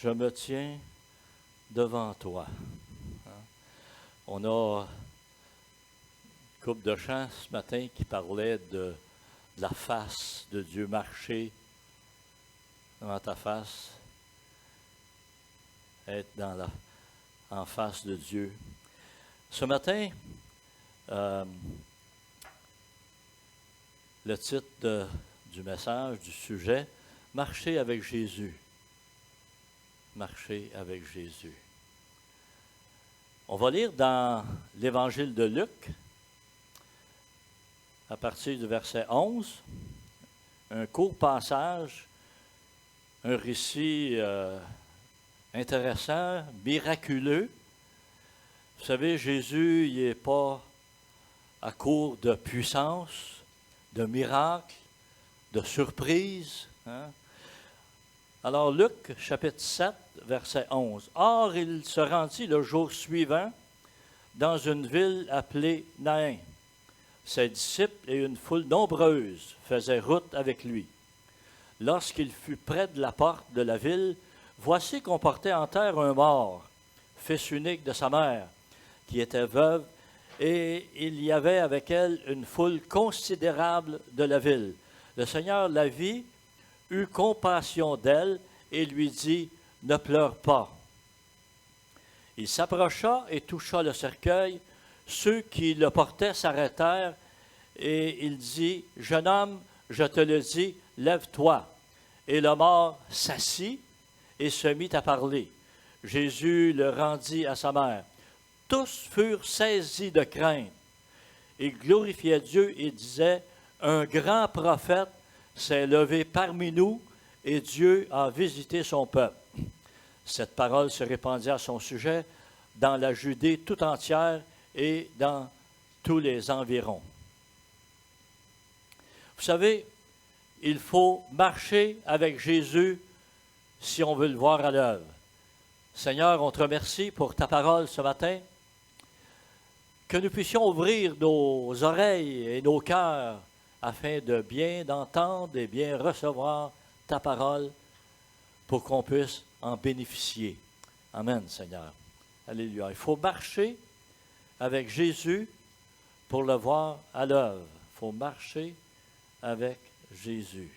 je me tiens devant toi. On a une couple de chants ce matin qui parlait de la face de Dieu, marcher devant ta face, être en face de Dieu. Ce matin, le titre du message, du sujet, « Marcher avec Jésus ». Marcher avec Jésus. On va lire dans l'Évangile de Luc, à partir du verset 11, un court passage, un récit intéressant, miraculeux. Vous savez, Jésus, il n'est pas à court de puissance, de miracles, de surprises. Alors, Luc, chapitre 7, verset 11. « Or, il se rendit le jour suivant dans une ville appelée Naïn. Ses disciples et une foule nombreuse faisaient route avec lui. Lorsqu'il fut près de la porte de la ville, voici qu'on portait en terre un mort, fils unique de sa mère, qui était veuve, et il y avait avec elle une foule considérable de la ville. Le Seigneur la vit, eut compassion d'elle et lui dit, « Ne pleure pas. » Il s'approcha et toucha le cercueil. Ceux qui le portaient s'arrêtèrent et il dit, « Jeune homme, je te le dis, lève-toi. » Et le mort s'assit et se mit à parler. Jésus le rendit à sa mère. Tous furent saisis de crainte. Ils glorifiaient Dieu et disaient, « Un grand prophète s'est levé parmi nous et Dieu a visité son peuple. » Cette parole se répandit à son sujet dans la Judée tout entière et dans tous les environs. Vous savez, il faut marcher avec Jésus si on veut le voir à l'œuvre. Seigneur, on te remercie pour ta parole ce matin. Que nous puissions ouvrir nos oreilles et nos cœurs afin de bien entendre et bien recevoir ta parole pour qu'on puisse en bénéficier. Amen, Seigneur. Alléluia. Il faut marcher avec Jésus pour le voir à l'œuvre. Il faut marcher avec Jésus.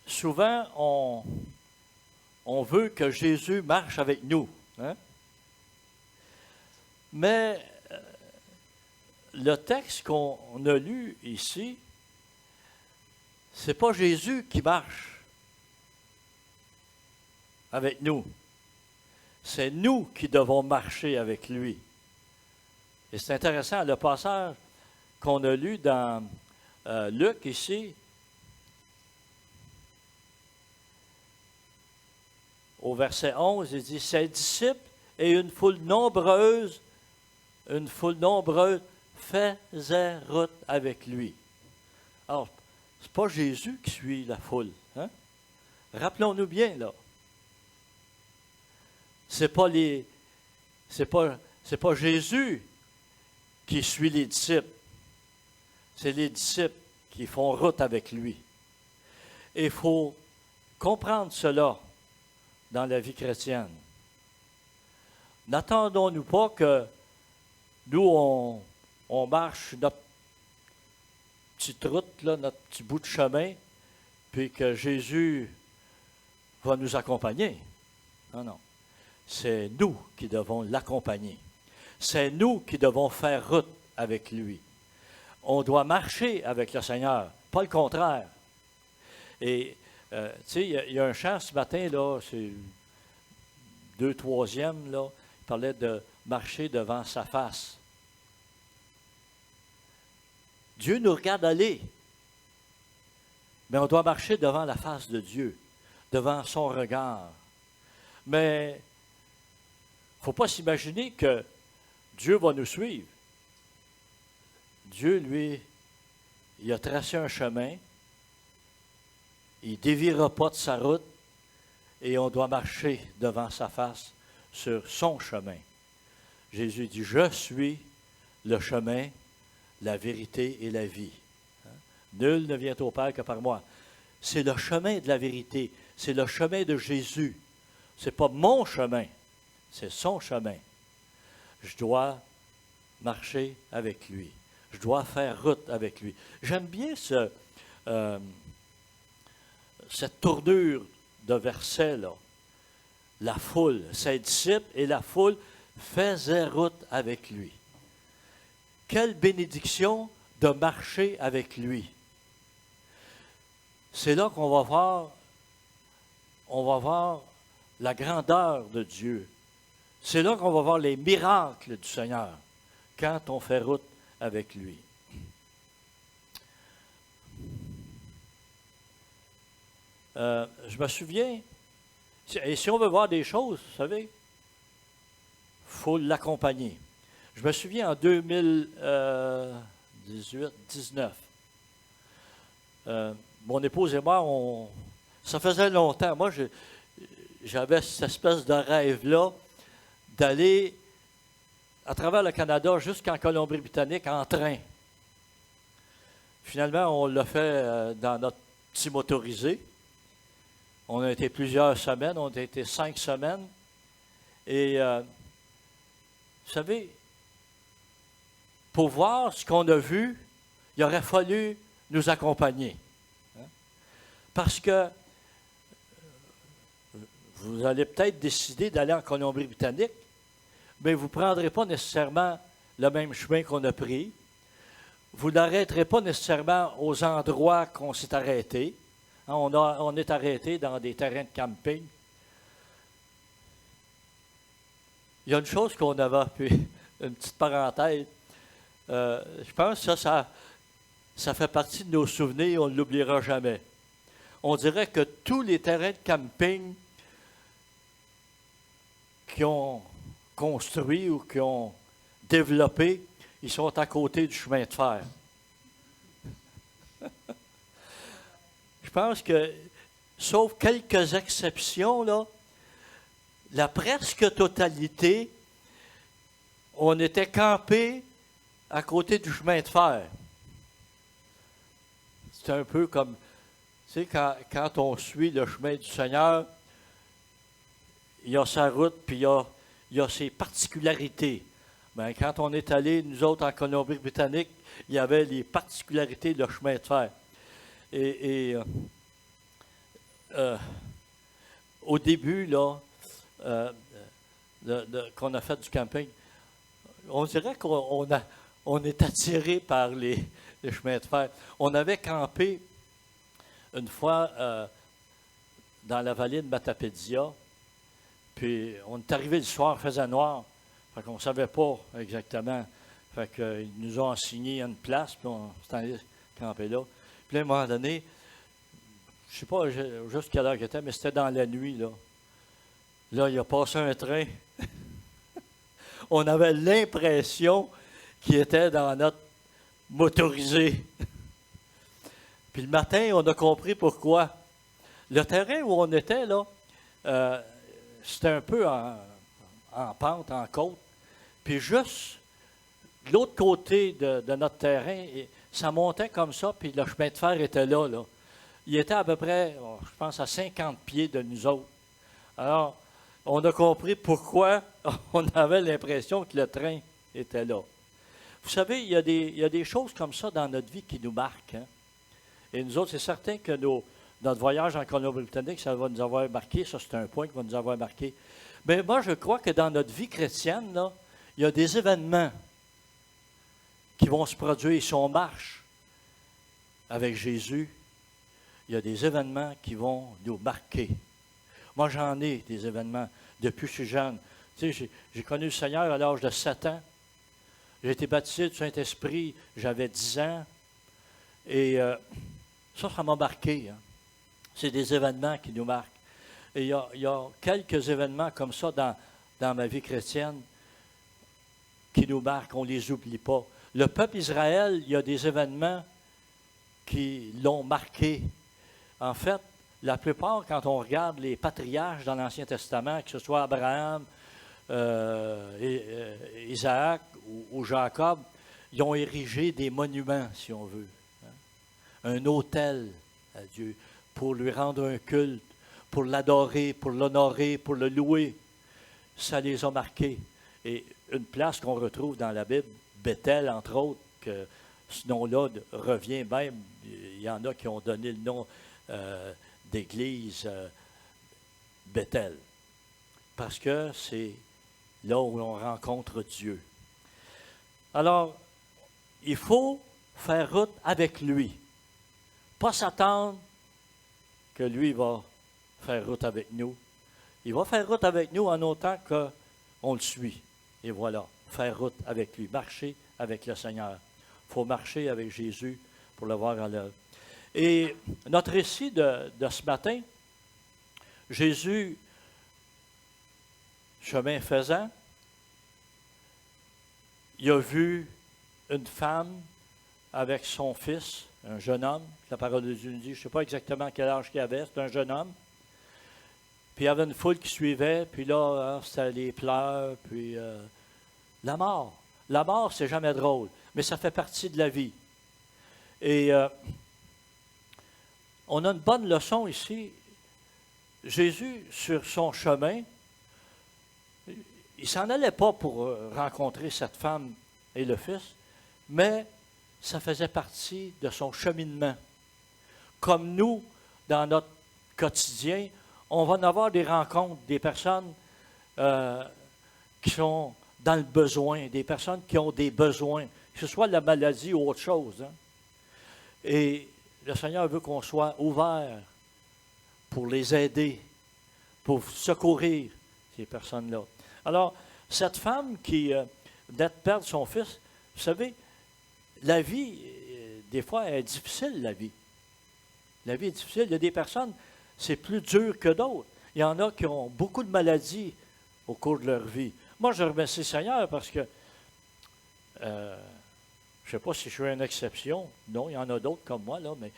Souvent, on veut que Jésus marche avec nous. Mais le texte qu'on a lu ici, c'est pas Jésus qui marche avec nous. C'est nous qui devons marcher avec lui. Et c'est intéressant, le passage qu'on a lu dans Luc ici, au verset 11, il dit, « Ses disciples et une foule nombreuse faisaient route avec lui. » Alors, ce n'est pas Jésus qui suit la foule. Rappelons-nous bien, là. C'est pas Jésus qui suit les disciples. C'est les disciples qui font route avec lui. Et il faut comprendre cela dans la vie chrétienne. N'attendons-nous pas que nous, on marche notre petite route, là, notre petit bout de chemin, puis que Jésus va nous accompagner. Non, non. C'est nous qui devons l'accompagner. C'est nous qui devons faire route avec lui. On doit marcher avec le Seigneur, pas le contraire. Et, tu sais, il y a un chant ce matin, là, c'est 2/3, là, il parlait de marcher devant sa face. Dieu nous regarde aller, mais on doit marcher devant la face de Dieu, devant son regard. Mais il ne faut pas s'imaginer que Dieu va nous suivre. Dieu, lui, il a tracé un chemin, il ne déviera pas de sa route et on doit marcher devant sa face sur son chemin. Jésus dit, « Je suis le chemin, la vérité et la vie. » Nul ne vient au Père que par moi. C'est le chemin de la vérité. C'est le chemin de Jésus. Ce n'est pas mon chemin, c'est son chemin. Je dois marcher avec lui. Je dois faire route avec lui. J'aime bien cette tournure de verset là. La foule, ses disciples et la foule faisaient route avec lui. Quelle bénédiction de marcher avec lui. C'est là qu'on va voir la grandeur de Dieu. C'est là qu'on va voir les miracles du Seigneur quand on fait route avec lui. Je me souviens, et si on veut voir des choses, vous savez, il faut l'accompagner. Je me souviens en 2018-19, mon épouse et moi, ça faisait longtemps. Moi, j'avais cette espèce de rêve-là d'aller à travers le Canada jusqu'en Colombie-Britannique en train. Finalement, on l'a fait dans notre petit motorisé. On a été plusieurs semaines, on a été 5 semaines. Et vous savez, pour voir ce qu'on a vu, il aurait fallu nous accompagner. Parce que vous allez peut-être décider d'aller en Colombie-Britannique, mais vous ne prendrez pas nécessairement le même chemin qu'on a pris. Vous n'arrêterez pas nécessairement aux endroits qu'on s'est arrêté. On est arrêté dans des terrains de camping. Il y a une chose qu'on avait, puis une petite parenthèse. Je pense que ça fait partie de nos souvenirs, on ne l'oubliera jamais. On dirait que tous les terrains de camping qui ont construit ou qui ont développé, ils sont à côté du chemin de fer. Je pense que, sauf quelques exceptions, là, la presque totalité, on était campé à côté du chemin de fer. C'est un peu comme, tu sais, quand on suit le chemin du Seigneur, il y a sa route, puis il y a ses particularités. Bien, quand on est allé, nous autres, en Colombie-Britannique, il y avait les particularités de chemin de fer. Au début, là, qu'on a fait du camping, on dirait qu'on est attiré par les chemins de fer. On avait campé une fois dans la vallée de Matapédia, puis on est arrivé le soir, il faisait noir, fait qu'on ne savait pas exactement. Fait qu'ils nous ont assigné une place, puis on s'est allé camper là. Puis à un moment donné, je ne sais pas juste quelle heure c'était, mais c'était dans la nuit, là. Là, il a passé un train. On avait l'impression qu'il était dans notre motorisé. Puis le matin, on a compris pourquoi. Le terrain où on était, là, c'était un peu en pente, en côte. Puis juste de l'autre côté de notre terrain, ça montait comme ça, puis le chemin de fer était là, là. Il était à peu près, je pense, à 50 pieds de nous autres. Alors, on a compris pourquoi on avait l'impression que le train était là. Vous savez, il y a des choses comme ça dans notre vie qui nous marquent. Hein? Et nous autres, c'est certain que notre voyage en Colombie-Britannique, ça va nous avoir marqué. Ça, c'est un point qui va nous avoir marqué. Mais moi, je crois que dans notre vie chrétienne, là, il y a des événements qui vont se produire. Si on marche avec Jésus, il y a des événements qui vont nous marquer. Moi, j'en ai des événements depuis que je suis jeune. Tu sais, j'ai connu le Seigneur à l'âge de 7 ans. J'ai été baptisé du Saint-Esprit, j'avais 10 ans. Et ça m'a marqué. Hein. C'est des événements qui nous marquent. Et il y a quelques événements comme ça dans ma vie chrétienne qui nous marquent, on ne les oublie pas. Le peuple Israël, il y a des événements qui l'ont marqué. En fait, la plupart, quand on regarde les patriarches dans l'Ancien Testament, que ce soit Abraham, Isaac ou Jacob, ils ont érigé des monuments, si on veut. un autel à Dieu, pour lui rendre un culte, pour l'adorer, pour l'honorer, pour le louer. Ça les a marqués. Et une place qu'on retrouve dans la Bible, Bethel, entre autres, que ce nom-là revient même. Il y en a qui ont donné le nom d'église Bethel. Parce que c'est là où on rencontre Dieu. Alors, il faut faire route avec lui. Pas s'attendre que lui va faire route avec nous. Il va faire route avec nous en autant qu'on le suit. Et voilà, faire route avec lui, marcher avec le Seigneur. Il faut marcher avec Jésus pour le voir à l'œuvre. Et notre récit de ce matin, Jésus, chemin faisant, il a vu une femme avec son fils, un jeune homme. La parole de Dieu nous dit, je ne sais pas exactement quel âge qu'il avait, c'est un jeune homme. Puis il y avait une foule qui suivait, puis là, c'était les pleurs, puis la mort. La mort, c'est jamais drôle, mais ça fait partie de la vie. Et on a une bonne leçon ici. Jésus, sur son chemin, il s'en allait pas pour rencontrer cette femme et le fils, mais ça faisait partie de son cheminement. Comme nous, dans notre quotidien, on va en avoir des rencontres, des personnes qui sont dans le besoin, des personnes qui ont des besoins, que ce soit la maladie ou autre chose. Hein. Et le Seigneur veut qu'on soit ouvert pour les aider, pour secourir ces personnes-là. Alors, cette femme qui venait de perdre son fils, vous savez, la vie, des fois, elle est difficile, la vie. La vie est difficile. Il y a des personnes, c'est plus dur que d'autres. Il y en a qui ont beaucoup de maladies au cours de leur vie. Moi, je remercie le Seigneur parce que, je ne sais pas si je suis une exception. Non, il y en a d'autres comme moi, là, mais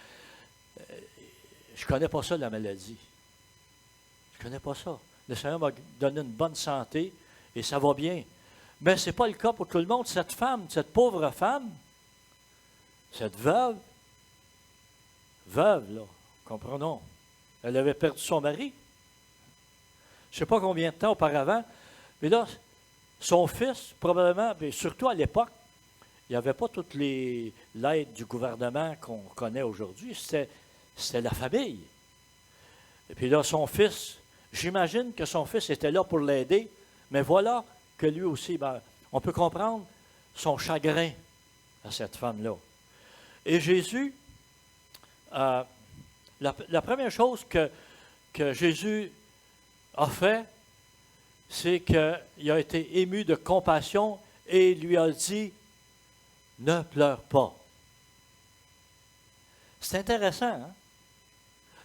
je ne connais pas ça, la maladie. Je ne connais pas ça. Le Seigneur m'a donné une bonne santé et ça va bien. Mais ce n'est pas le cas pour tout le monde. Cette femme, cette pauvre femme, cette veuve, là, comprenons, elle avait perdu son mari. Je ne sais pas combien de temps auparavant, mais là, son fils, probablement, mais surtout à l'époque, il n'y avait pas toute l'aide du gouvernement qu'on connaît aujourd'hui. C'était la famille. Et puis là, son fils, j'imagine que son fils était là pour l'aider, mais voilà que lui aussi, on peut comprendre son chagrin à cette femme-là. Et Jésus, la première chose que Jésus a fait, c'est qu'il a été ému de compassion et il lui a dit, ne pleure pas. C'est intéressant, hein?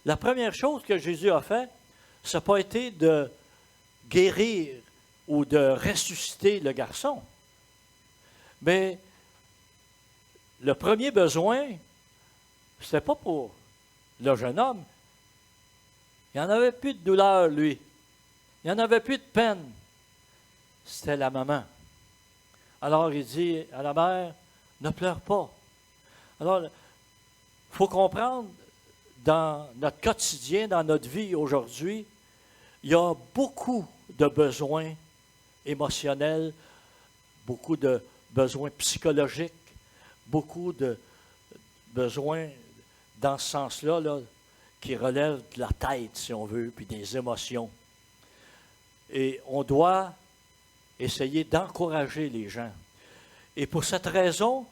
La première chose que Jésus a fait, ça n'a pas été de guérir ou de ressusciter le garçon. Mais le premier besoin, ce n'était pas pour le jeune homme. Il n'y en avait plus de douleur, lui. Il n'y en avait plus de peine. C'était la maman. Alors, il dit à la mère, ne pleure pas. Alors, il faut comprendre, dans notre quotidien, dans notre vie aujourd'hui, il y a beaucoup de besoins émotionnels, beaucoup de besoins psychologiques, beaucoup de besoins dans ce sens-là, là, qui relèvent de la tête, si on veut, puis des émotions. Et on doit essayer d'encourager les gens. Et pour cette raison,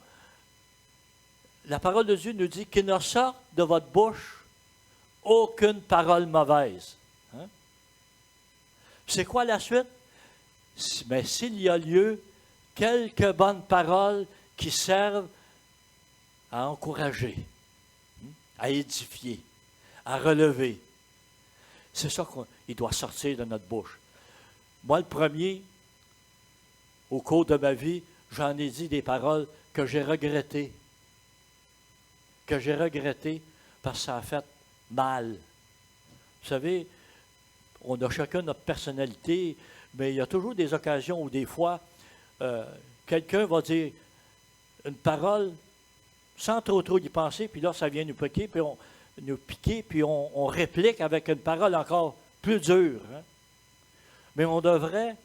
la parole de Dieu nous dit qu'il ne sorte de votre bouche aucune parole mauvaise. Hein? C'est quoi la suite? Mais s'il y a lieu, quelques bonnes paroles qui servent à encourager, à édifier, à relever. C'est ça qu'il doit sortir de notre bouche. Moi, le premier, au cours de ma vie, j'en ai dit des paroles que j'ai regrettées. Que j'ai regrettées parce que ça a fait mal. Vous savez, on a chacun notre personnalité, mais il y a toujours des occasions où des fois, quelqu'un va dire une parole sans trop y penser, puis là, ça vient nous piquer, puis on réplique avec une parole encore plus dure. Hein. Mais on devrait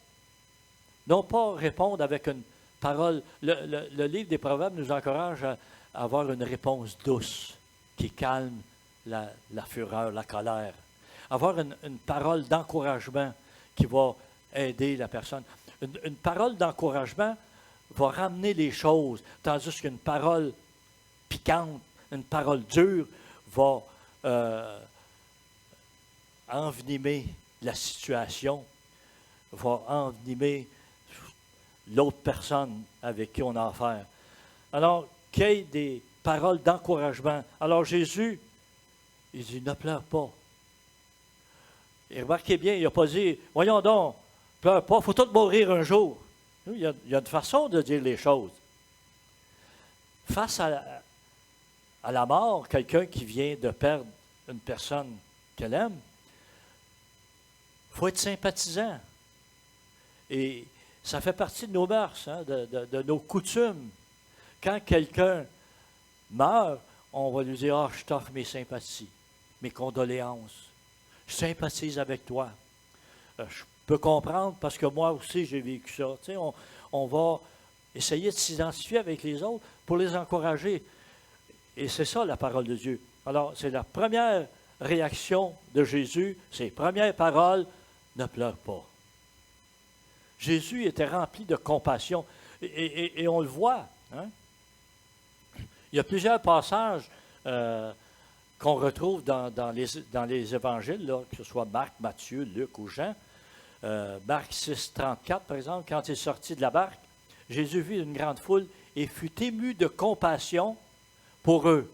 non pas répondre avec une parole. Le livre des Proverbes nous encourage à avoir une réponse douce qui calme la fureur, la colère. Avoir une parole d'encouragement qui va aider la personne. Une parole d'encouragement va ramener les choses, tandis qu'une parole piquante, une parole dure va envenimer la situation, va envenimer l'autre personne avec qui on a affaire. Alors, qu'il y ait des paroles d'encouragement. Alors Jésus, il dit, ne pleure pas. Et remarquez bien, il n'a pas dit, voyons donc, pleure pas, il faut tout mourir un jour. Il y a une façon de dire les choses. Face à la mort, quelqu'un qui vient de perdre une personne qu'elle aime, il faut être sympathisant. Et ça fait partie de nos mœurs, hein, de nos coutumes. Quand quelqu'un meurt, on va lui dire, je t'offre mes sympathies, mes condoléances. Je sympathise avec toi. Je peux comprendre parce que moi aussi j'ai vécu ça. Tu sais, on va essayer de s'identifier avec les autres pour les encourager. Et c'est ça la parole de Dieu. Alors, c'est la première réaction de Jésus, ses premières paroles, ne pleure pas. Jésus était rempli de compassion et on le voit. Hein? Il y a plusieurs passages qu'on retrouve dans les évangiles, là, que ce soit Marc, Matthieu, Luc ou Jean. Marc 6, 34, par exemple, quand il est sorti de la barque, Jésus vit une grande foule et fut ému de compassion pour eux,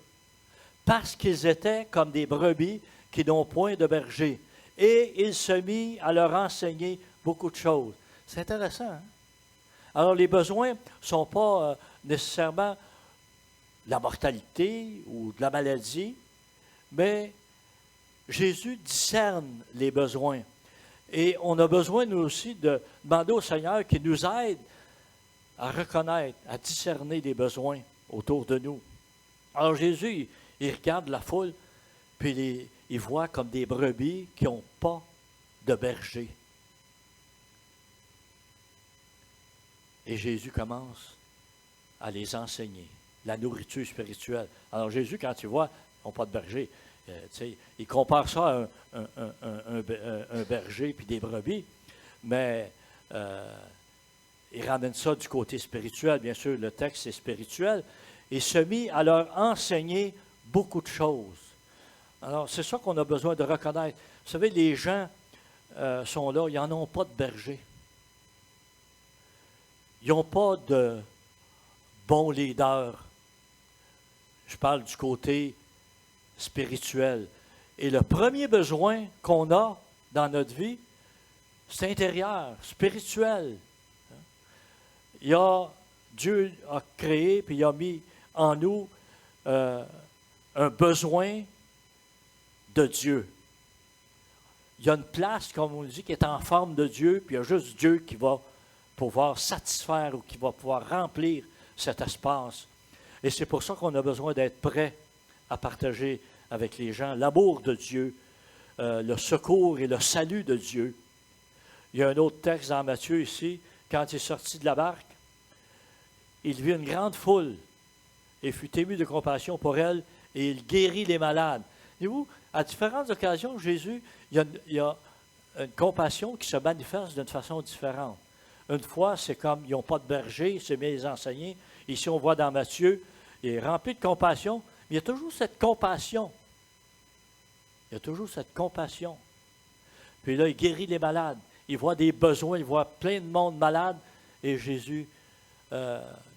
parce qu'ils étaient comme des brebis qui n'ont point de berger. Et il se mit à leur enseigner beaucoup de choses. C'est intéressant. Hein? Alors, les besoins ne sont pas nécessairement de la mortalité ou de la maladie, mais Jésus discerne les besoins. Et on a besoin, nous aussi, de demander au Seigneur qu'il nous aide à reconnaître, à discerner les besoins autour de nous. Alors Jésus, il regarde la foule, puis il voit comme des brebis qui n'ont pas de berger. Et Jésus commence à les enseigner, la nourriture spirituelle. Alors Jésus, quand il voit, ils n'ont pas de berger, il compare ça à un berger puis des brebis, mais il ramène ça du côté spirituel. Bien sûr, le texte est spirituel. Et se mit à leur enseigner beaucoup de choses. Alors, c'est ça qu'on a besoin de reconnaître. Vous savez, les gens sont là, ils n'en ont pas de berger. Ils n'ont pas de bons leaders. Je parle du côté spirituel. Et le premier besoin qu'on a dans notre vie, c'est intérieur, spirituel. Dieu a créé, puis il a mis en nous un besoin de Dieu. Il y a une place, comme on dit, qui est en forme de Dieu, puis il y a juste Dieu qui va pouvoir satisfaire ou qui va pouvoir remplir cet espace. Et c'est pour ça qu'on a besoin d'être prêt à partager avec les gens l'amour de Dieu, le secours et le salut de Dieu. Il y a un autre texte dans Matthieu ici, quand il est sorti de la barque, il vit une grande foule et fut ému de compassion pour elle, et il guérit les malades. Et vous, à différentes occasions, Jésus, il y a une compassion qui se manifeste d'une façon différente. Une fois, c'est comme ils n'ont pas de berger, il s'est mis à les enseigner. Ici, on voit dans Matthieu, il est rempli de compassion, mais il y a toujours cette compassion. Il y a toujours cette compassion. Puis là, il guérit les malades. Il voit des besoins, il voit plein de monde malade, et Jésus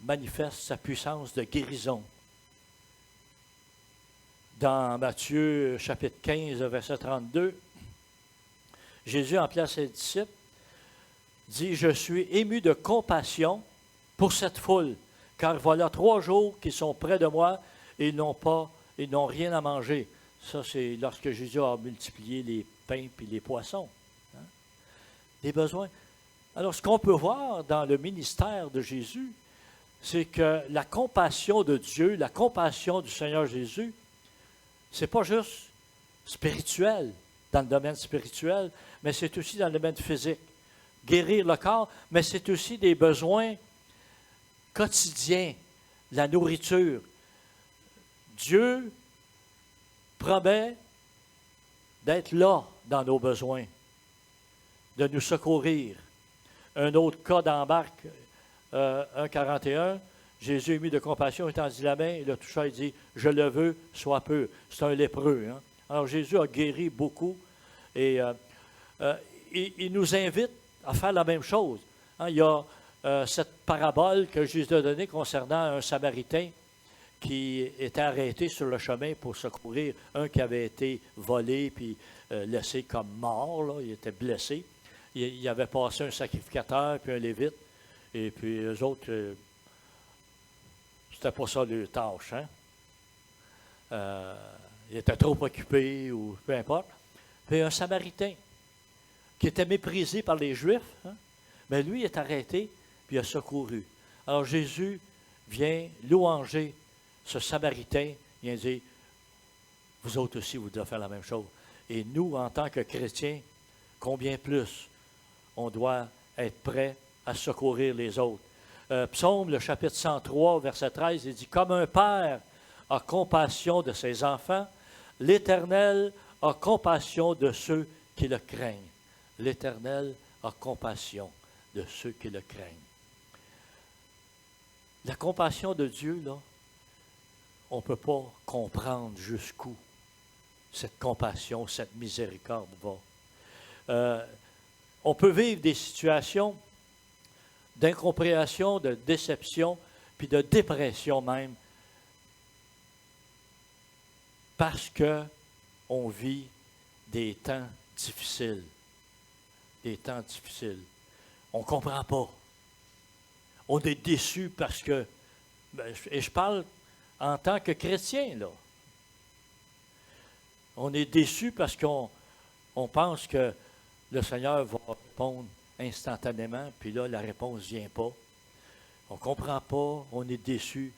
manifeste sa puissance de guérison. Dans Matthieu, chapitre 15, verset 32, Jésus, en place ses disciples, dit « Je suis ému de compassion pour cette foule, car voilà 3 jours qu'ils sont près de moi et ils n'ont rien à manger. » Ça, c'est lorsque Jésus a multiplié les pains et les poissons. Hein? Des besoins. Alors, ce qu'on peut voir dans le ministère de Jésus, c'est que la compassion de Dieu, la compassion du Seigneur Jésus, c'est pas juste spirituel, dans le domaine spirituel, mais c'est aussi dans le domaine physique. Guérir le corps, mais c'est aussi des besoins quotidiens, la nourriture. Dieu promet d'être là dans nos besoins, de nous secourir. Un autre cas d'embarque, 1,41, Jésus ému de compassion, étendit la main, il le toucha et dit, « Je le veux, sois pur. » C'est un lépreux. Hein? Alors Jésus a guéri beaucoup et il nous invite à faire la même chose. Hein? Il y a cette parabole que Jésus a donnée concernant un Samaritain qui était arrêté sur le chemin pour secourir un qui avait été volé puis laissé comme mort. Là. Il était blessé. Il avait passé un sacrificateur puis un lévite. Et puis eux autres, c'était pas ça leur tâche. Hein? Ils étaient trop occupés ou peu importe. Puis un Samaritain qui était méprisé par les Juifs, hein? Mais lui il est arrêté puis il a secouru. Alors Jésus vient louanger ce Samaritain, il a dit, vous autres aussi, vous devez faire la même chose. Et nous, en tant que chrétiens, combien plus on doit être prêts à secourir les autres. Psaume, le chapitre 103, verset 13, il dit, comme un père a compassion de ses enfants, l'Éternel a compassion de ceux qui le craignent. L'Éternel a compassion de ceux qui le craignent. La compassion de Dieu, là, on ne peut pas comprendre jusqu'où cette compassion, cette miséricorde va. On peut vivre des situations d'incompréhension, de déception, puis de dépression même, parce qu'on vit des temps difficiles. Des temps difficiles. On ne comprend pas. On est déçu parce que, et je parle en tant que chrétien, là. On est déçu parce qu'on pense que le Seigneur va répondre instantanément, puis là, la réponse ne vient pas. On ne comprend pas, on est déçu.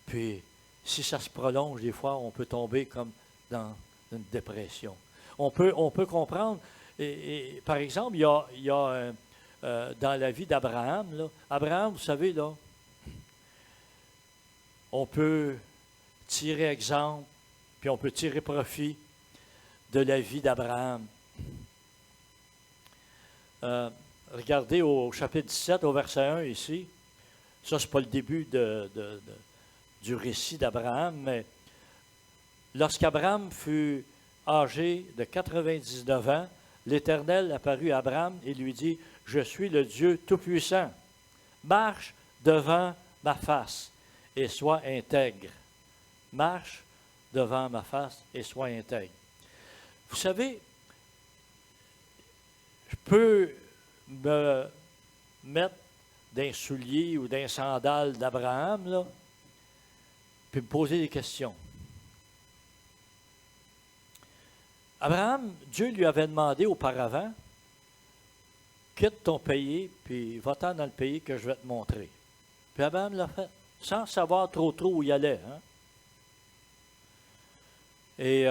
Puis, si ça se prolonge, des fois, on peut tomber comme dans une dépression. On peut comprendre, et par exemple, il y a dans la vie d'Abraham, là, Abraham, vous savez, là, on peut tirer exemple, puis on peut tirer profit de la vie d'Abraham. Regardez au chapitre 17, au verset 1 ici. Ça, ce n'est pas le début du récit d'Abraham, mais lorsqu'Abraham fut âgé de 99 ans, l'Éternel apparut à Abraham et lui dit, « Je suis le Dieu Tout-Puissant. Marche devant ma face et sois intègre. » Marche devant ma face et sois intègre. Vous savez, je peux me mettre d'un soulier ou d'un sandal d'Abraham, là, puis me poser des questions. Abraham, Dieu lui avait demandé auparavant, quitte ton pays, puis va-t'en dans le pays que je vais te montrer. Puis Abraham l'a fait, sans savoir trop où il allait. Hein? Et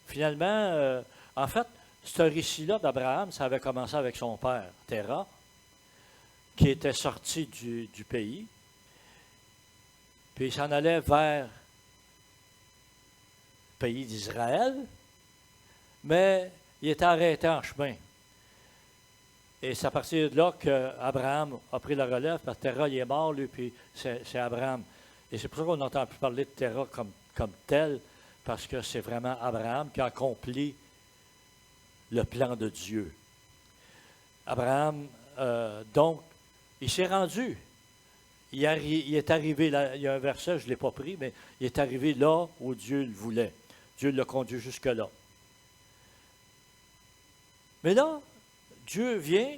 finalement, en fait, ce récit-là d'Abraham, ça avait commencé avec son père, Terah, qui était sorti du pays, puis il s'en allait vers le pays d'Israël, mais il était arrêté en chemin. Et c'est à partir de là qu'Abraham a pris la relève, parce que Terah, il est mort, lui, puis c'est Abraham. Et c'est pour ça qu'on n'entend plus parler de Terah comme tel, parce que c'est vraiment Abraham qui a accompli le plan de Dieu. Abraham, donc, il s'est rendu. Il est arrivé, là, il y a un verset, je ne l'ai pas pris, mais il est arrivé là où Dieu le voulait. Dieu l'a conduit jusque-là. Mais là, Dieu vient,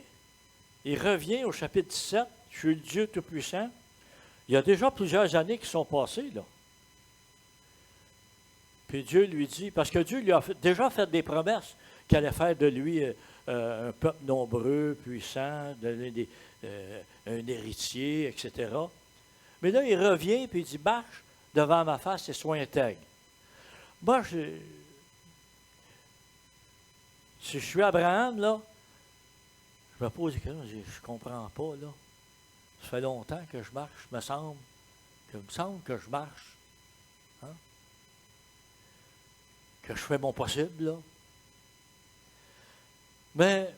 il revient au chapitre 17, « Je suis le Dieu Tout-Puissant ». Il y a déjà plusieurs années qui sont passées, là. Puis Dieu lui dit, parce que Dieu lui a déjà fait des promesses qu'il allait faire de lui un peuple nombreux, puissant, donner un héritier, etc. Mais là, il revient, puis il dit, marche devant ma face et sois intègre. Moi, si je suis Abraham, là, je me pose des questions, je ne comprends pas, là. Ça fait longtemps que je marche, me semble que je marche. Hein? Que je fais mon possible, là. Mais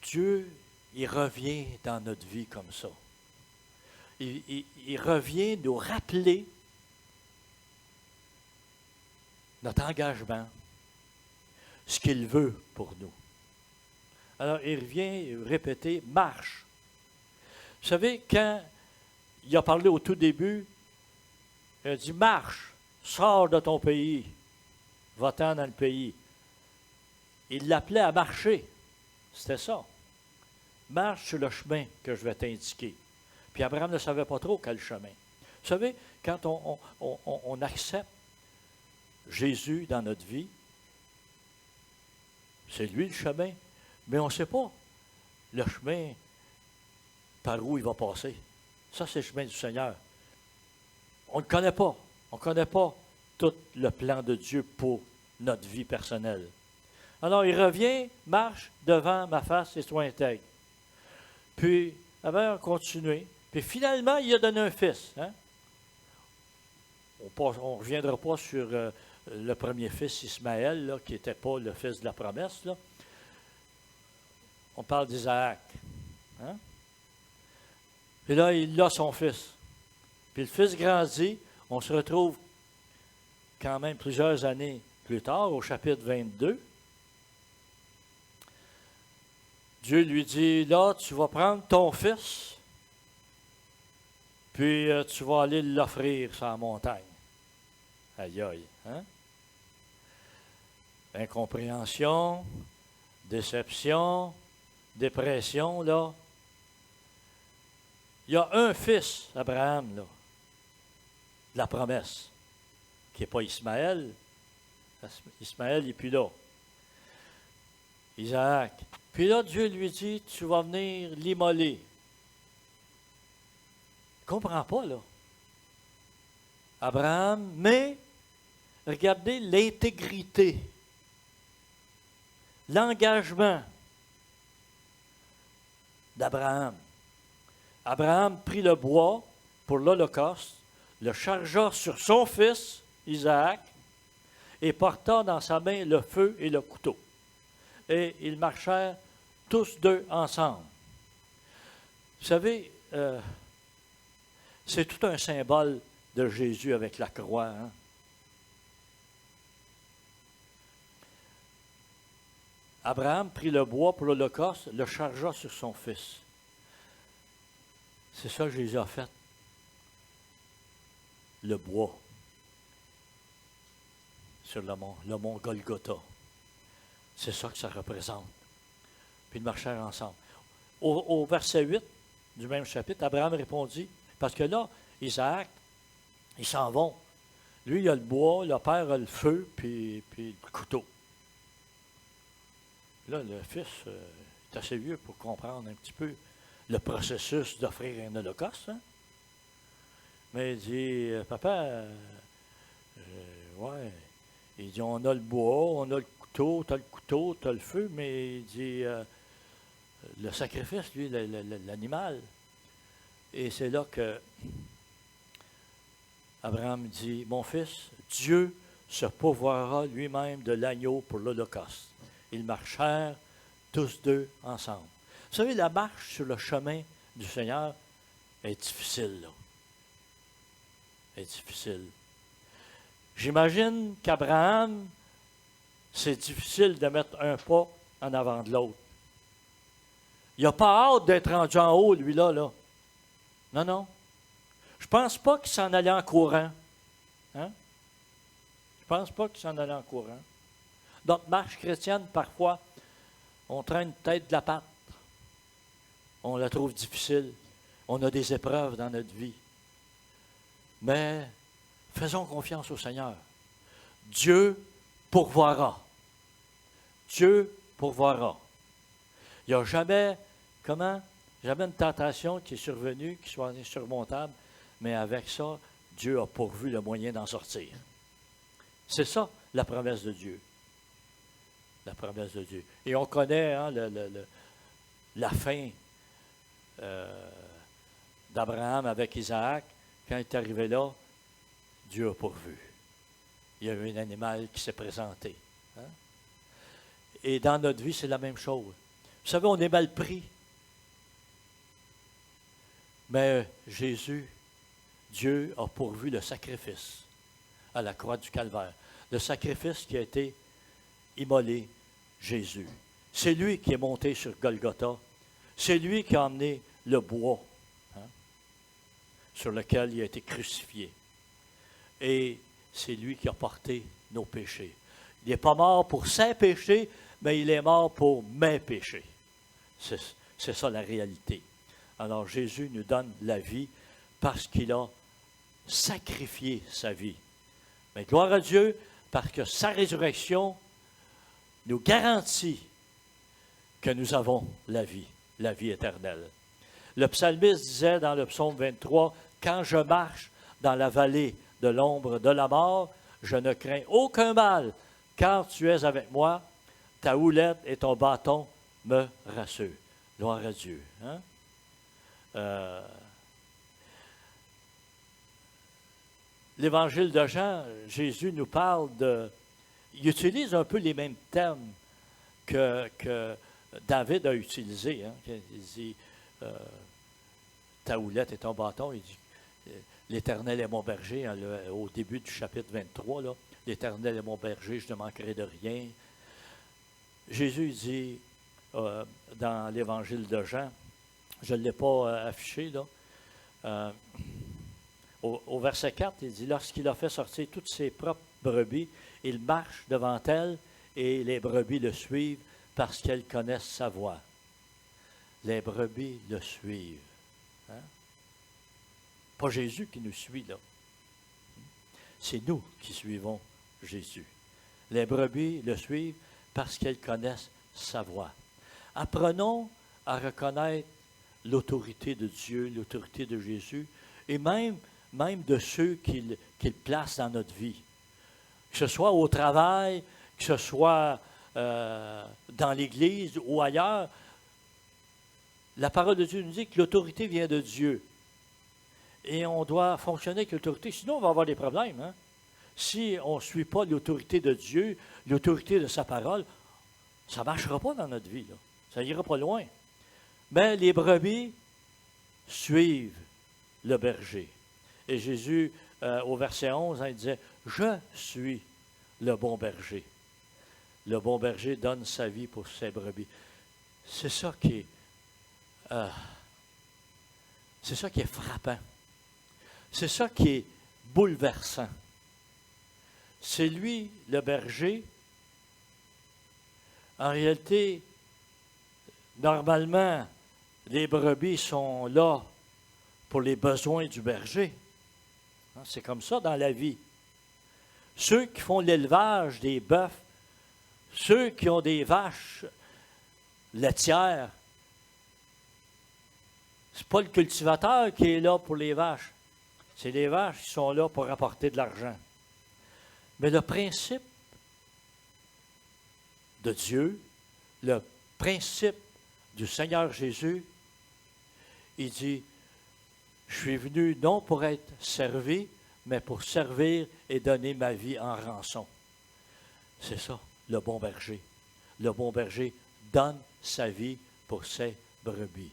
Dieu, il revient dans notre vie comme ça. Il revient nous rappeler notre engagement, ce qu'il veut pour nous. Alors, il revient répéter, marche. Vous savez, quand il a parlé au tout début, il a dit, marche, sors de ton pays, va-t'en dans le pays. Il l'appelait à marcher. C'était ça. Marche sur le chemin que je vais t'indiquer. Puis Abraham ne savait pas trop quel chemin. Vous savez, quand on accepte Jésus dans notre vie, c'est lui le chemin, mais on ne sait pas le chemin par où il va passer. Ça, c'est le chemin du Seigneur. On ne connaît pas. On ne connaît pas tout le plan de Dieu pour notre vie personnelle. Alors, il revient, marche devant ma face et sois intègre. Puis, Abraham a continué. Puis, finalement, il a donné un fils. Hein? On ne reviendra pas sur le premier fils, Ismaël, là, qui n'était pas le fils de la promesse. Là. On parle d'Isaac. Hein? Puis là, il a son fils. Puis le fils grandit. On se retrouve quand même plusieurs années plus tard, au chapitre 22. Dieu lui dit, là, tu vas prendre ton fils, puis tu vas aller l'offrir sur la montagne. Aïe, aïe. Hein? Incompréhension, déception, dépression, là. Il y a un fils, Abraham, là, de la promesse, qui n'est pas Ismaël. Ismaël n'est plus là. Isaac. Puis là, Dieu lui dit, tu vas venir l'immoler. Il ne comprend pas, là. Abraham, mais regardez l'intégrité, l'engagement d'Abraham. Abraham prit le bois pour l'Holocauste, le chargea sur son fils, Isaac, et porta dans sa main le feu et le couteau. Et ils marchèrent tous deux ensemble. Vous savez, c'est tout un symbole de Jésus avec la croix. Hein? Abraham prit le bois pour l'Holocauste, le chargea sur son fils. C'est ça que Jésus a fait. Le bois sur le mont Golgotha. C'est ça que ça représente. Puis ils marchèrent ensemble. Au verset 8 du même chapitre, Abraham répondit, parce que là, Isaac, ils s'en vont. Lui, il a le bois, le père a le feu, puis le couteau. Là, le fils est assez vieux pour comprendre un petit peu le processus d'offrir un holocauste. Hein? Mais il dit, papa, ouais. Il dit, on a le bois, on a le couteau, tu as le couteau, tu as le feu, mais il dit, le sacrifice, lui, l'animal. Et c'est là que Abraham dit, mon fils, Dieu se pourvoira lui-même de l'agneau pour l'Holocauste. Ils marchèrent tous deux ensemble. Vous savez, la marche sur le chemin du Seigneur est difficile, là. Est difficile. J'imagine qu'Abraham, c'est difficile de mettre un pas en avant de l'autre. Il n'a pas hâte d'être rendu en haut, lui-là, là. Non, non. Je ne pense pas qu'il s'en allait en courant. Hein? Je ne pense pas qu'il s'en allait en courant. Notre marche chrétienne, parfois, on traîne peut-être de la patte. On la trouve difficile. On a des épreuves dans notre vie. Mais faisons confiance au Seigneur. Dieu pourvoira. Dieu pourvoira. Il n'y a jamais Comment? J'avais une tentation qui est survenue, qui soit insurmontable, mais avec ça, Dieu a pourvu le moyen d'en sortir. C'est ça, la promesse de Dieu. La promesse de Dieu. Et on connaît hein, la fin d'Abraham avec Isaac. Quand il est arrivé là, Dieu a pourvu. Il y a eu un animal qui s'est présenté. Hein? Et dans notre vie, c'est la même chose. Vous savez, on est mal pris. Mais Jésus, Dieu a pourvu le sacrifice à la croix du Calvaire. Le sacrifice qui a été immolé, Jésus. C'est lui qui est monté sur Golgotha. C'est lui qui a emmené le bois hein, sur lequel il a été crucifié. Et c'est lui qui a porté nos péchés. Il n'est pas mort pour ses péchés, mais il est mort pour mes péchés. C'est ça la réalité. Alors Jésus nous donne la vie parce qu'il a sacrifié sa vie. Mais gloire à Dieu, parce que sa résurrection nous garantit que nous avons la vie éternelle. Le psalmiste disait dans le psaume 23, « Quand je marche dans la vallée de l'ombre de la mort, je ne crains aucun mal, car tu es avec moi, ta houlette et ton bâton me rassurent. » Gloire à Dieu. Hein? L'Évangile de Jean, Jésus nous parle de... Il utilise un peu les mêmes termes que David a utilisés. Hein? Il dit, ta houlette et ton bâton, il dit, l'Éternel est mon berger, hein, au début du chapitre 23, là, l'Éternel est mon berger, je ne manquerai de rien. Jésus dit, dans l'Évangile de Jean, je ne l'ai pas affiché, là, au verset 4, il dit, lorsqu'il a fait sortir toutes ses propres brebis, il marche devant elles et les brebis le suivent parce qu'elles connaissent sa voix. Les brebis le suivent. Hein? Pas Jésus qui nous suit, là. C'est nous qui suivons Jésus. Les brebis le suivent parce qu'elles connaissent sa voix. Apprenons à reconnaître l'autorité de Dieu, l'autorité de Jésus, et même de ceux qu'il place dans notre vie. Que ce soit au travail, que ce soit dans l'Église ou ailleurs, la parole de Dieu nous dit que l'autorité vient de Dieu. Et on doit fonctionner avec l'autorité, sinon on va avoir des problèmes. Hein? Si on ne suit pas l'autorité de Dieu, l'autorité de sa parole, ça ne marchera pas dans notre vie. Là. Ça n'ira pas loin. Mais les brebis suivent le berger. Et Jésus, au verset 11, il disait, « Je suis le bon berger. » Le bon berger donne sa vie pour ses brebis. C'est ça qui est frappant. C'est ça qui est bouleversant. C'est lui, le berger. En réalité, normalement, les brebis sont là pour les besoins du berger. C'est comme ça dans la vie. Ceux qui font l'élevage des bœufs, ceux qui ont des vaches laitières, ce n'est pas le cultivateur qui est là pour les vaches. C'est les vaches qui sont là pour apporter de l'argent. Mais le principe de Dieu, le principe du Seigneur Jésus, il dit, je suis venu non pour être servi, mais pour servir et donner ma vie en rançon. C'est ça, le bon berger. Le bon berger donne sa vie pour ses brebis.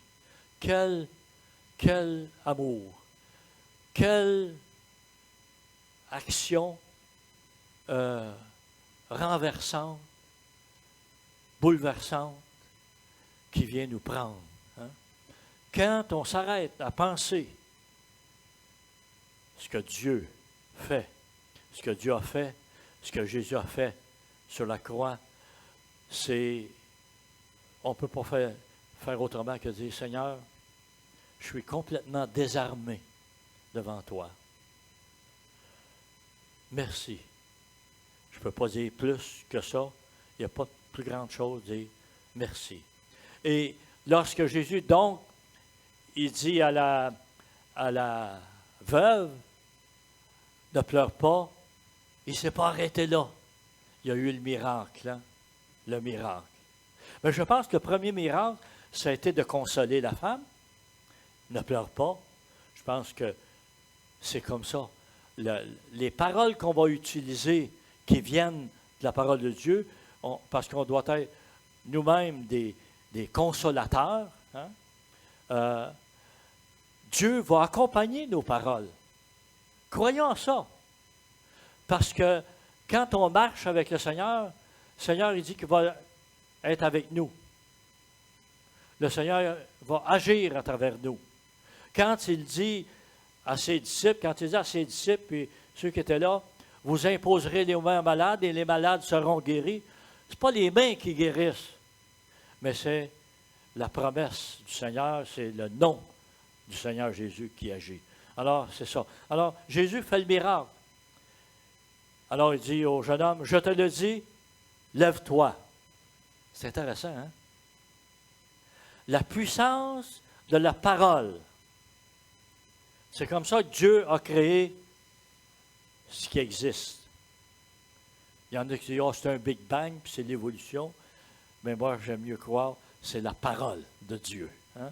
Quel amour, quelle action renversante, bouleversante qui vient nous prendre. Hein? Quand on s'arrête à penser ce que Dieu fait, ce que Dieu a fait, ce que Jésus a fait sur la croix, on ne peut pas faire autrement que dire, Seigneur, je suis complètement désarmé devant toi. Merci. Je ne peux pas dire plus que ça. Il n'y a pas de plus grande chose, dire merci. Et lorsque Jésus, donc, il dit à la veuve, ne pleure pas, il ne s'est pas arrêté là. Il y a eu le miracle, hein? Le miracle. Mais je pense que le premier miracle, ça a été de consoler la femme. Ne pleure pas. Je pense que c'est comme ça. Les paroles qu'on va utiliser, qui viennent de la parole de Dieu, parce qu'on doit être nous-mêmes des consolateurs, hein? Dieu va accompagner nos paroles. Croyons en ça. Parce que quand on marche avec le Seigneur il dit qu'il va être avec nous. Le Seigneur va agir à travers nous. Quand il dit à ses disciples, et ceux qui étaient là, vous imposerez les mains aux malades et les malades seront guéris, ce n'est pas les mains qui guérissent, mais c'est la promesse du Seigneur, c'est le nom du Seigneur Jésus qui agit. Alors, c'est ça. Alors, Jésus fait le miracle. Alors, il dit au jeune homme, je te le dis, lève-toi. C'est intéressant, hein? La puissance de la parole. C'est comme ça que Dieu a créé ce qui existe. Il y en a qui disent, oh, c'est un Big Bang, puis c'est l'évolution. Mais moi, j'aime mieux croire, c'est la parole de Dieu. Hein?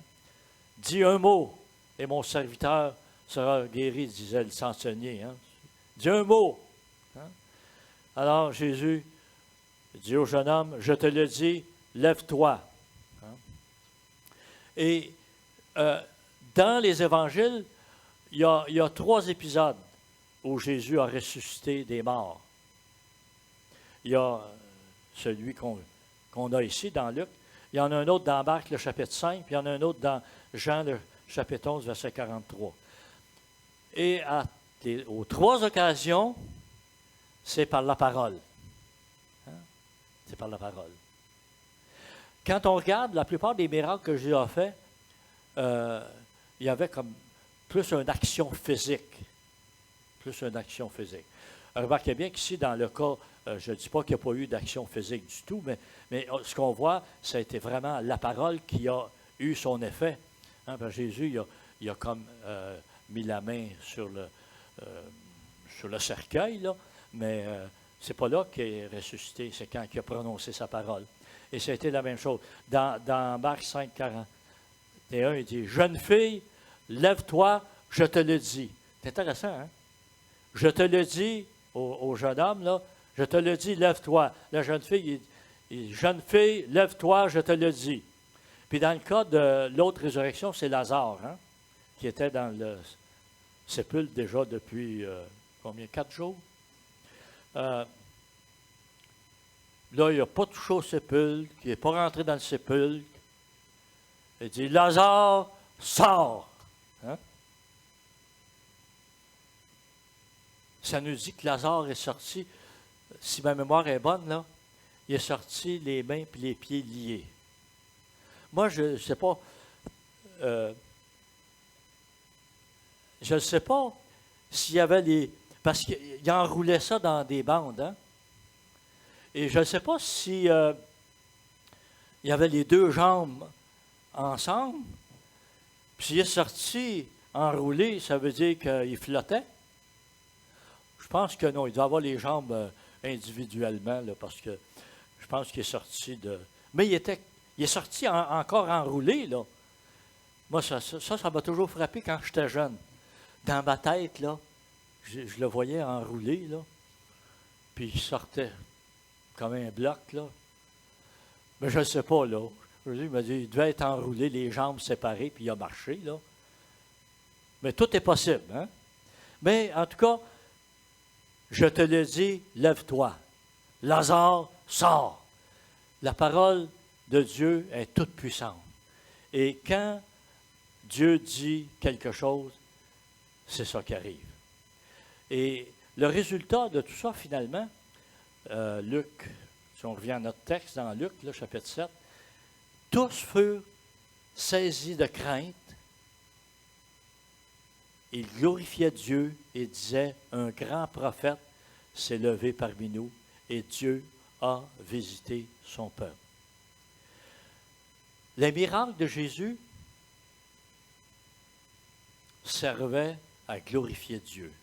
Dis un mot, et mon serviteur sera guéri, disait le centenier. Hein? Dis un mot. Hein? Alors, Jésus dit au jeune homme, je te le dis, lève-toi. Hein? Et dans les évangiles, il y a 3 épisodes où Jésus a ressuscité des morts. Il y a celui qu'on a ici dans Luc. Il y en a un autre dans Marc, le chapitre 5, puis il y en a un autre dans Jean, le chapitre 11, verset 43. Et aux 3 occasions, c'est par la parole. Hein? C'est par la parole. Quand on regarde la plupart des miracles que Jésus a faits, il y avait comme plus une action physique. Plus une action physique. Remarquez bien qu'ici, dans le cas, je ne dis pas qu'il n'y a pas eu d'action physique du tout, mais ce qu'on voit, ça a été vraiment la parole qui a eu son effet. Hein, parce que Jésus, il a comme mis la main sur le cercueil, là, mais ce n'est pas là qu'il est ressuscité, c'est quand il a prononcé sa parole. Et ça a été la même chose. Dans Marc 5, 41, il dit, « Jeune fille, lève-toi, je te le dis. » C'est intéressant, hein? Je te le dis au jeune homme, là, je te le dis, lève-toi. La jeune fille, il dit, jeune fille, lève-toi, je te le dis. Puis dans le cas de l'autre résurrection, c'est Lazare, hein, qui était dans le sépulcre déjà depuis, 4 jours? Là, il n'a pas touché au sépulcre, il n'est pas rentré dans le sépulcre. Il dit, Lazare, sors! Hein? Ça nous dit que Lazare est sorti, si ma mémoire est bonne, là, il est sorti les mains et les pieds liés. Moi, je ne sais pas, s'il y avait parce qu'il enroulait ça dans des bandes, hein? Et je ne sais pas si il y avait les 2 jambes ensemble, puis il est sorti enroulé, ça veut dire qu'il flottait. Je pense que non, il doit avoir les jambes individuellement, là, parce que je pense qu'il est sorti de... Mais il est sorti encore enroulé, là. Moi, ça m'a toujours frappé quand j'étais jeune. Dans ma tête, là, je le voyais enroulé, là, puis il sortait comme un bloc, là. Mais je ne sais pas, là. Il m'a dit, il devait être enroulé, les jambes séparées, puis il a marché, là. Mais tout est possible, hein? Mais, en tout cas, je te le dis, lève-toi. Lazare, sors. La parole de Dieu est toute puissante. Et quand Dieu dit quelque chose, c'est ça qui arrive. Et le résultat de tout ça, finalement, Luc, si on revient à notre texte dans Luc, là, chapitre 7, tous furent saisis de crainte. Ils glorifiaient Dieu et disaient, un grand prophète s'est levé parmi nous et Dieu a visité son peuple. Les miracles de Jésus servaient à glorifier Dieu.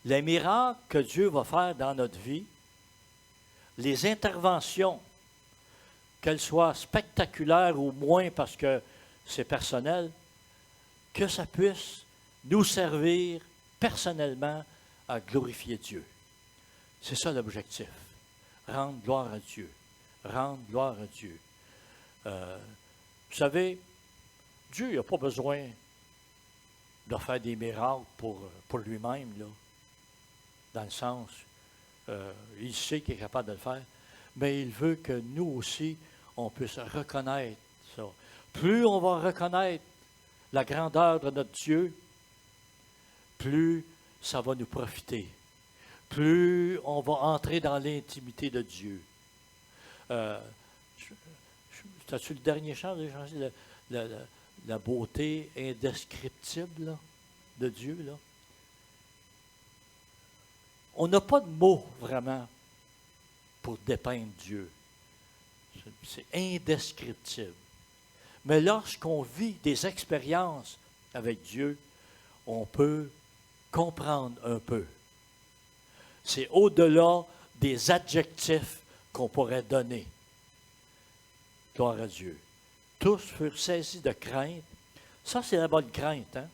Les miracles que Dieu va faire dans notre vie, les interventions, qu'elles soient spectaculaires ou moins parce que c'est personnel, que ça puisse nous servir personnellement à glorifier Dieu. C'est ça l'objectif. Rendre gloire à Dieu. Rendre gloire à Dieu. Vous savez, Dieu n'a pas besoin de faire des miracles pour lui-même, là, dans le sens, il sait qu'il est capable de le faire, mais il veut que nous aussi, on puisse reconnaître ça. Plus on va reconnaître la grandeur de notre Dieu, plus ça va nous profiter. Plus on va entrer dans l'intimité de Dieu. C'est-tu le dernier chant, la beauté indescriptible là, de Dieu? Là? On n'a pas de mots vraiment pour dépeindre Dieu. C'est indescriptible. Mais lorsqu'on vit des expériences avec Dieu, on peut comprendre un peu. C'est au-delà des adjectifs qu'on pourrait donner. Gloire à Dieu. Tous furent saisis de crainte. Ça, c'est la bonne crainte. Hein?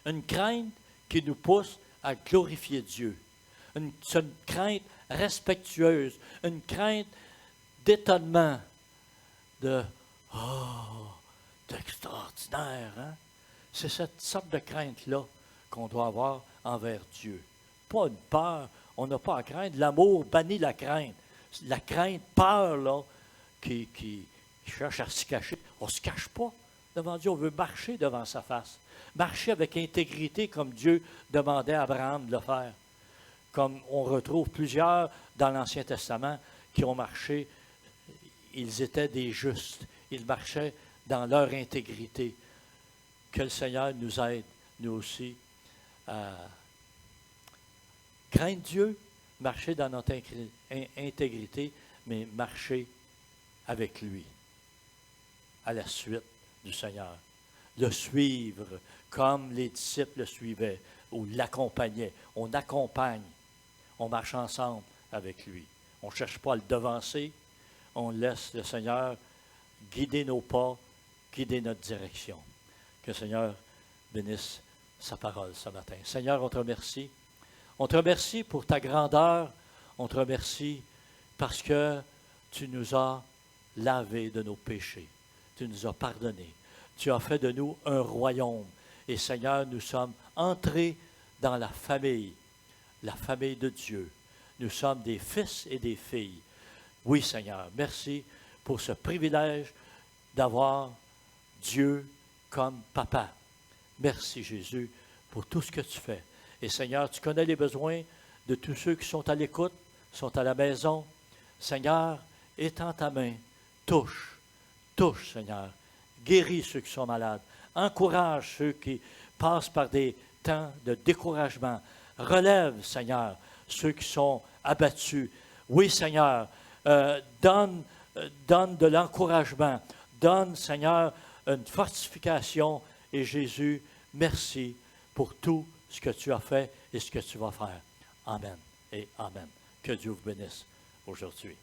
Une crainte qui nous pousse à glorifier Dieu. C'est une crainte respectueuse. Une crainte d'étonnement. De « Oh, c'est extraordinaire! Hein? » C'est cette sorte de crainte-là qu'on doit avoir envers Dieu. Pas une peur. On n'a pas à craindre. L'amour bannit la crainte. La crainte, peur, là, qui cherche à se cacher. On ne se cache pas devant Dieu. On veut marcher devant sa face. Marcher avec intégrité comme Dieu demandait à Abraham de le faire. Comme on retrouve plusieurs dans l'Ancien Testament qui ont marché, ils étaient des justes. Ils marchaient dans leur intégrité. Que le Seigneur nous aide, nous aussi, à craindre Dieu, marcher dans notre intégrité, mais marcher avec lui, à la suite du Seigneur. Le suivre comme les disciples le suivaient ou l'accompagnaient. On accompagne, on marche ensemble avec lui. On ne cherche pas à le devancer, on laisse le Seigneur guider nos pas, guider notre direction. Que le Seigneur bénisse sa parole ce matin. Seigneur, on te remercie. On te remercie pour ta grandeur. On te remercie parce que tu nous as lavés de nos péchés. Tu nous as pardonnés. Tu as fait de nous un royaume. Et Seigneur, nous sommes entrés dans la famille de Dieu. Nous sommes des fils et des filles. Oui, Seigneur, merci pour ce privilège d'avoir Dieu comme papa. Merci, Jésus, pour tout ce que tu fais. Et Seigneur, tu connais les besoins de tous ceux qui sont à l'écoute, sont à la maison. Seigneur, étends ta main, touche, Seigneur. Guéris ceux qui sont malades. Encourage ceux qui passent par des temps de découragement. Relève, Seigneur, ceux qui sont abattus. Oui, Seigneur, donne de l'encouragement. Donne, Seigneur, une fortification. Et Jésus, merci pour tout ce que tu as fait et ce que tu vas faire. Amen et amen. Que Dieu vous bénisse aujourd'hui.